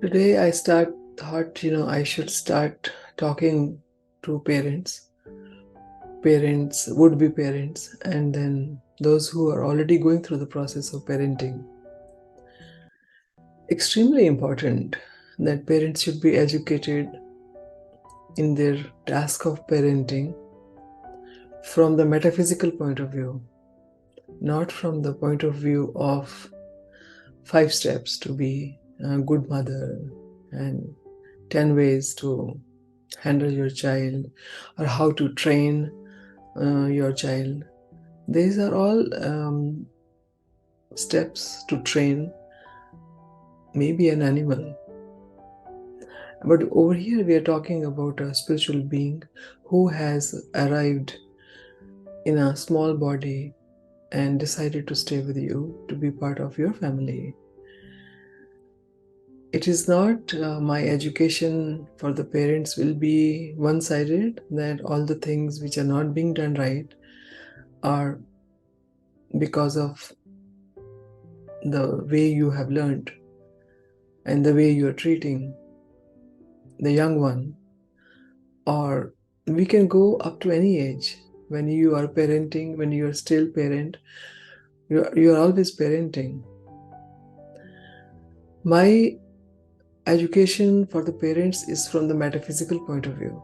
Today thought, I should start talking to would-be parents, and then those who are already going through the process of parenting. Extremely important that parents should be educated in their task of parenting from the metaphysical point of view, not from the point of view of 5 steps to be a good mother and 10 ways to handle your child or how to train your child. These are all steps to train maybe an animal. But over here we are talking about a spiritual being who has arrived in a small body and decided to stay with you, to be part of your family. It is not my education for the parents will be one-sided, that all the things which are not being done right are because of the way you have learned and the way you are treating the young one. Or we can go up to any age. When you are parenting, when you are still parent, you are always parenting. My education for the parents is from the metaphysical point of view.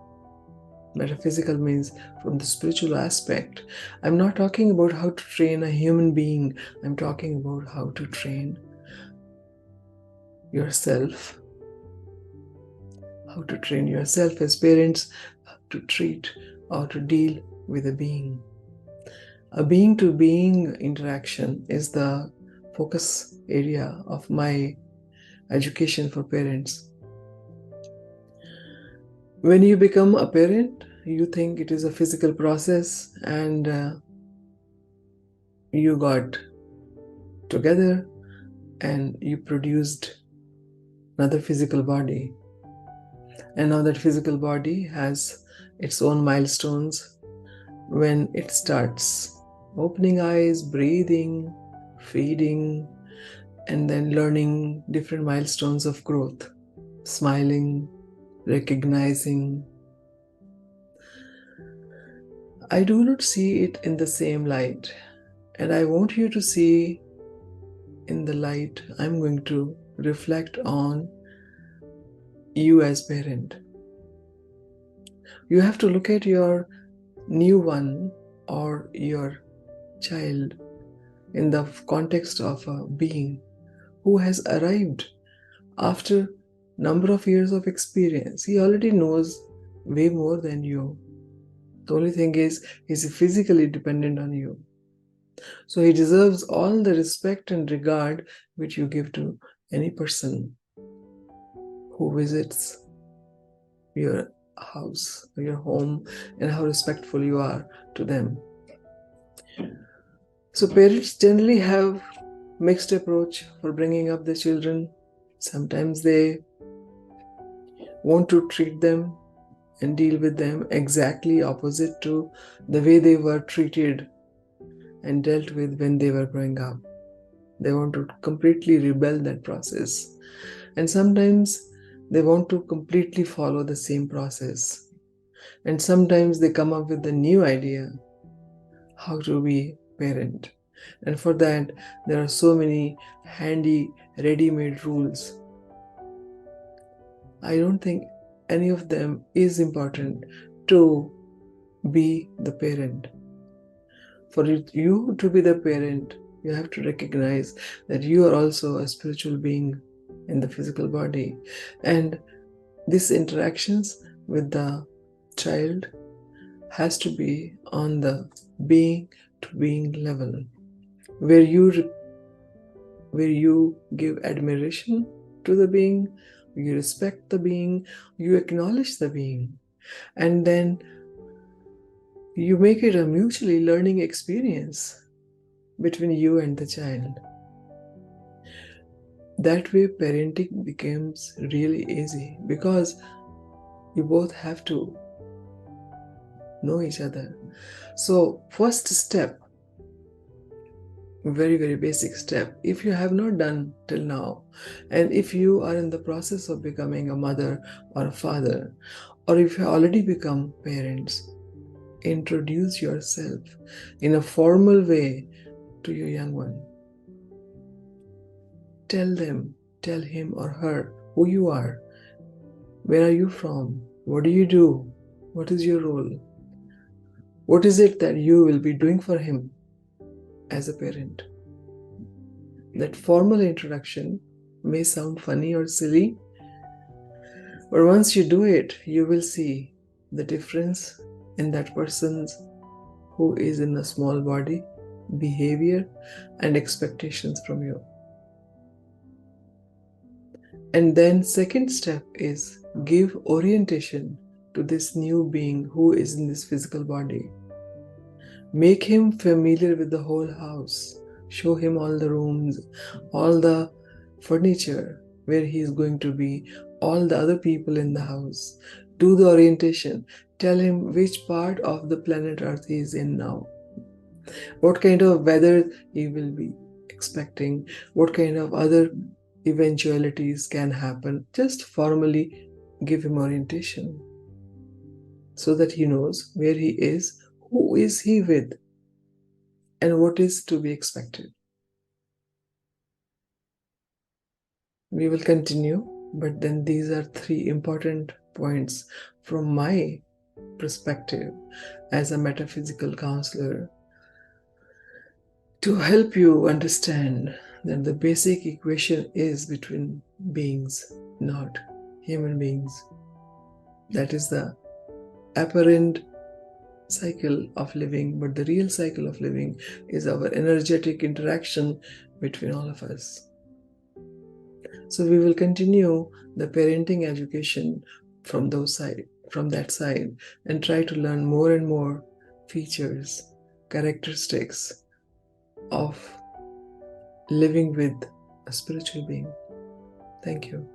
Metaphysical means from the spiritual aspect. I'm not talking about how to train a human being. I'm talking about how to train yourself. How to train yourself as parents to treat or to deal with a being. A being to being interaction is the focus area of my education for parents. When you become a parent, you think it is a physical process and you got together and you produced another physical body. And now that physical body has its own milestones when it starts opening eyes, breathing, feeding, and then learning different milestones of growth, smiling, recognizing. I do not see it in the same light, and I want you to see in the light I'm going to reflect on you as parent. You have to look at your new one or your child in the context of a being who has arrived after number of years of experience. He already knows way more than you. The only thing is he's physically dependent on you. So he deserves all the respect and regard which you give to any person who visits your house, your home, and how respectful you are to them. So parents generally have mixed approach for bringing up their children. Sometimes they want to treat them and deal with them exactly opposite to the way they were treated and dealt with when they were growing up. They want to completely rebel that process. And sometimes they want to completely follow the same process. And sometimes they come up with a new idea how to be parent. And for that, there are so many handy, ready-made rules. I don't think any of them is important to be the parent. For you to be the parent, you have to recognize that you are also a spiritual being in the physical body. And these interactions with the child has to be on the being to being level, where you give admiration to the being, you respect the being, you acknowledge the being, and then you make it a mutually learning experience between you and the child. That way parenting becomes really easy because you both have to know each other. So first step very, very basic step. If you have not done till now, and if you are in the process of becoming a mother or a father, or if you already become parents, introduce yourself in a formal way to your young one. Tell him or her who you are. Where are you from? What do you do? What is your role? What is it that you will be doing for him as a parent? That formal introduction may sound funny or silly, but once you do it, you will see the difference in that person's who is in a small body, behavior, and expectations from you. And then second step is give orientation to this new being who is in this physical body. Make him familiar with the whole house. Show him all the rooms, all the furniture, where he is going to be, all the other people in the house. Do the orientation. Tell him which part of the planet Earth he is in now. What kind of weather he will be expecting. What kind of other eventualities can happen. Just formally give him orientation so that he knows where he is, who is he with, and what is to be expected. We will continue, but then these are 3 important points from my perspective as a metaphysical counselor to help you understand that the basic equation is between beings, not human beings. That is the apparent cycle of living, but the real cycle of living is our energetic interaction between all of us. So we will continue the parenting education from that side, and try to learn more and more features, characteristics of living with a spiritual being. Thank you.